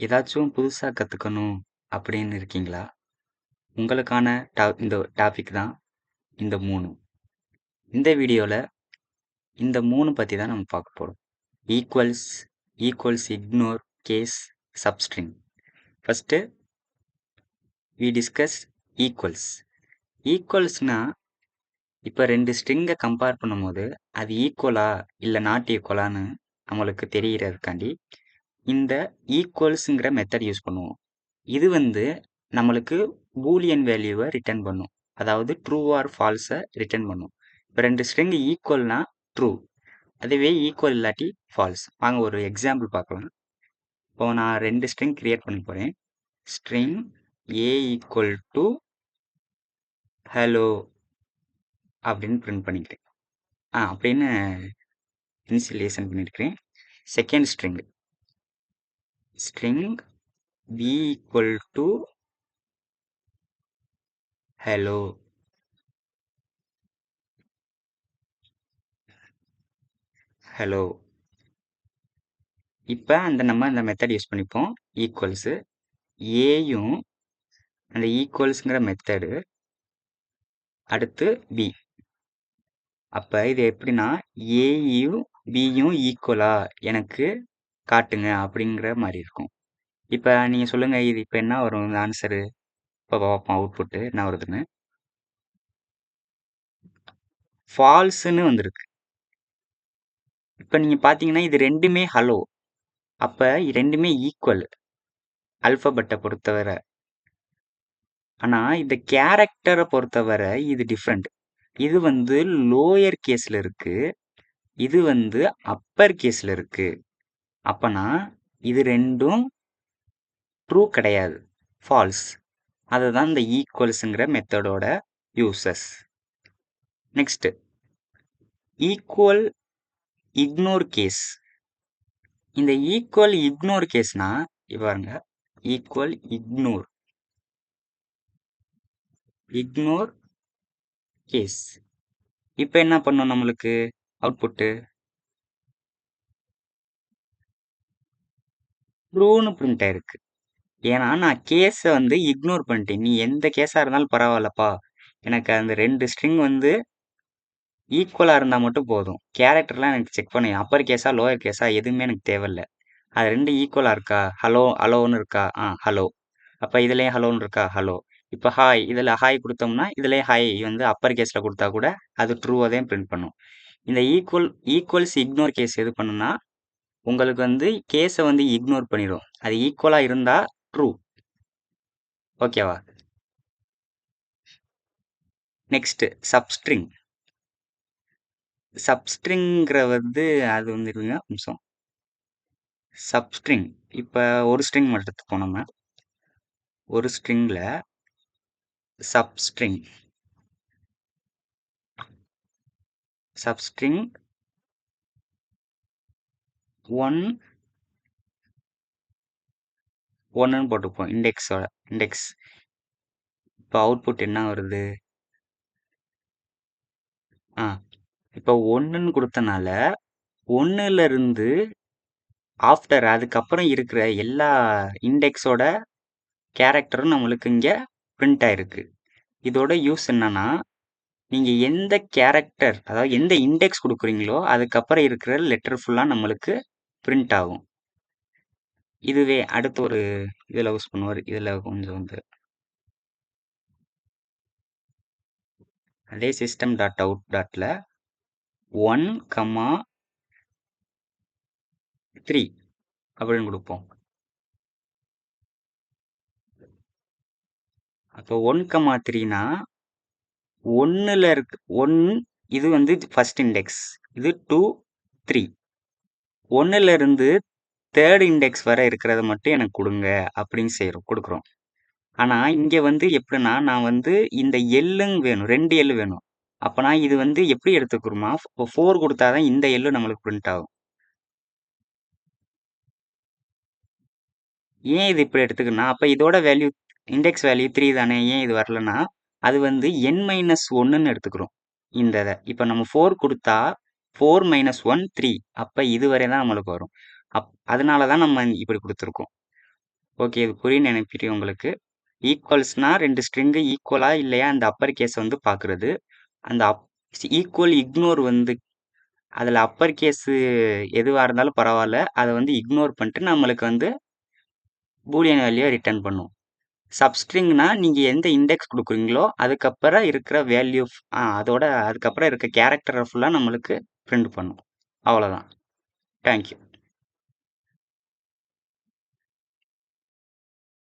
ஏதாச்சும் புதுசா கத்துக்கணும் அப்படின்னு இருக்கீங்களா? உங்களுக்கான இந்த டாபிக் தான் இந்த 3. இந்த வீடியோல இந்த 3 பத்தி தான் நம்ம பார்க்க போறோம். Equals, ignore, case, substring. First we discuss equals. ஈக்குவல்ஸ்னா இப்ப 2 ஸ்ட்ரிங்க கம்பேர் பண்ணும்போது அது ஈக்குவலா இல்ல நாட் ஈக்குவலான்னு நம்மளுக்கு தெரியறதுக்காண்டி இந்த ஈக்குவல்ஸ்ங்கிற மெத்தட் யூஸ் பண்ணுவோம். இது வந்து நம்மளுக்கு பூலியன் வேல்யூவை ரிட்டர்ன் பண்ணும். அதாவது ட்ரூ ஆர் ஃபால்ஸை ரிட்டர்ன் பண்ணும். இப்போ 2 ஸ்ட்ரிங் ஈக்குவல்னா ட்ரூ, அதுவே ஈக்குவல் இல்லாட்டி ஃபால்ஸ். வாங்க ஒரு எக்ஸாம்பிள் பார்க்கலாம். இப்போ நான் 2 ஸ்ட்ரிங் கிரியேட் பண்ண போகிறேன். String A equal to hello அப்படின்னு பிரிண்ட் பண்ணிக்கிறேன். அப்படின்னு இனிஷியலைசேஷன் பண்ணியிருக்கிறேன். Second string B equal to hello. Hello. இப்போ நம்ம அந்த மெத்தட் யூஸ் பண்ணிப்போம். ஈக்குவல்ஸு ஏயும் அந்த ஈக்குவல்ஸ்ங்கிற மெத்தடு அடுத்து பி. அப்போ இது எப்படின்னா ஏயும் பியும் ஈக்குவலா எனக்கு காட்டுங்க அப்படிங்கிற மாதிரி இருக்கும். இப்போ நீங்கள் சொல்லுங்கள், இது இப்போ என்ன வரும் இந்த ஆன்சரு? இப்போ பார்ப்போம் அவுட்புட்டு என்ன வருதுன்னு. ஃபால்ஸுன்னு வந்திருக்கு. இப்போ நீங்கள் பார்த்தீங்கன்னா இது ரெண்டுமே ஹலோ. அப்போ ரெண்டுமே ஈக்குவல் அல்ஃபபெட்டை பொறுத்தவரை. ஆனால் இந்த கேரக்டரை பொறுத்தவரை இது டிஃப்ரெண்ட். இது வந்து லோயர் கேஸில் இருக்கு, இது வந்து அப்பர் கேஸில் இருக்கு. அப்பனா இது ரெண்டும் ட்ரூ கிடையாது, ஃபால்ஸ். அதுதான் இந்த ஈக்குவல்ஸுங்கிற மெத்தடோட uses. Next equal ignore case. இந்த ஈக்குவல் இக்னோர் கேஸ்னா பாருங்க, ஈக்குவல் இக்னோர் கேஸ். இப்போ என்ன பண்ணும் நம்மளுக்கு அவுட்புட்டு ட்ரூன்னு பிரிண்ட் ஆயிருக்கு. ஏன்னா நான் கேஸை வந்து இக்னோர் பண்ணிட்டேன். நீ எந்த கேஸாக இருந்தாலும் பரவாயில்லப்பா, எனக்கு அந்த 2 ஸ்ட்ரிங் வந்து ஈக்குவலாக இருந்தால் மட்டும் போதும். கேரக்டர்லாம் எனக்கு செக் பண்ணி அப்பர் கேஸா லோயர் கேஸா எதுவுமே எனக்கு தேவையில்லை. அது 2 ஈக்குவலாக இருக்கா, ஹலோன்னு இருக்கா, ஹலோ. அப்போ இதுலேயும் ஹலோன்னு இருக்கா, ஹலோ. இப்போ ஹாய், இதில் ஹாய் கொடுத்தோம்னா இதுலேயும் ஹாய் வந்து அப்பர் கேஸில் கொடுத்தா கூட அது ட்ரூவாக தான் பிரிண்ட் பண்ணும். இந்த ஈக்குவல்ஸ் இக்னோர் கேஸ் எது பண்ணுன்னா உங்களுக்கு வந்து கேஸை வந்து இக்னோர் பண்ணிடும். அது ஈக்குவலாக இருந்தால் ட்ரூ. ஓகேவா? நெக்ஸ்ட் சப்ஸ்ட்ரிங்கிற வந்து அது வந்து இருங்க நிமிஷம். சப்ஸ்ட்ரிங் இப்போ ஒரு ஸ்ட்ரிங் மட்டும் எடுத்துப்போம். நம்ம ஒரு ஸ்ட்ரிங்கில் சப்ஸ்ட்ரிங் 1ன்னு போட்டுப்போம். இண்டெக்ஸ். இப்போ அவுட்புட் என்ன வருது? இப்போ 1ன்னு கொடுத்தனால 1லேருந்து ஆஃப்டர் அதுக்கப்புறம் இருக்கிற எல்லா இண்டெக்ஸோட கேரக்டரும் நம்மளுக்கு இங்கே பிரிண்ட் ஆயிருக்கு. இதோட யூஸ் என்னன்னா, நீங்கள் எந்த கேரக்டர் அதாவது எந்த இண்டெக்ஸ் கொடுக்குறீங்களோ அதுக்கப்புறம் இருக்கிற லெட்டர் ஃபுல்லாக நம்மளுக்கு பிரிண்ட் ஆகும். இதுவே அடுத்து ஒரு இதில் யூஸ் பண்ணுவார். இதில் கொஞ்சம் வந்து அதே சிஸ்டம் டாட் அவுட் டாட்டில் 1,3 அப்படின்னு கொடுப்போம். அப்போ 1,3னா 1ல் இருக்கு 1, இது வந்து ஃபர்ஸ்ட் இண்டெக்ஸ், இது 2, 3. 1லேருந்து தேர்ட் இண்டெக்ஸ் வரை இருக்கிறத மட்டும் எனக்கு கொடுங்க அப்படின்னு கொடுக்குறோம். ஆனால் இங்கே வந்து எப்படின்னா நான் வந்து இந்த எல்லுங்க வேணும், 2 எல்லு வேணும். அப்போனா இது வந்து எப்படி எடுத்துக்கிறோமா, 4 கொடுத்தாதான் இந்த எல்லு நம்மளுக்கு பிரிண்ட் ஆகும். ஏன் இது இப்படி எடுத்துக்கணும்னா, அப்போ இதோட வேல்யூ இண்டெக்ஸ் வேல்யூ 3 தானே, ஏன் இது வரலன்னா அது வந்து n-1ன்னு எடுத்துக்கிறோம். இந்த இதை இப்போ நம்ம 4 கொடுத்தா 4 - 1 3, அப்போ இது வரை தான் நம்மளுக்கு வரும். அதனால தான் நம்ம இப்படி கொடுத்துருக்கோம். ஓகே. இது புரியும்னு எனக்கு தெரியும் உங்களுக்கு. ஈக்குவல்ஸ்னா 2 ஸ்ட்ரிங்கு ஈக்குவலா இல்லையா அந்த அப்பர் கேஸ வந்து பார்க்குறது. அந்த ஈக்குவல், இக்னோர் வந்து அதுல அப்பர் கேஸு எதுவா இருந்தாலும் பரவால்ல. அத வந்து இக்னோர் பண்ணிட்டு நம்மளுக்கு வந்து பூலியன் வேல்யூவ ரிட்டர்ன் பண்ணும். சப்ஸ்ட்ரிங்னா நீங்க எந்த இண்டெக்ஸ் குடுக்குறீங்களோ, அதுக்கப்புறம் இருக்கிற வேல்யூ அதோட அதுக்கப்புறம் இருக்க கேரக்டர ஃபுல்லா நம்மளுக்கு பிரிண்ட் பண்ணும். அவ்வளோதான். Thank you.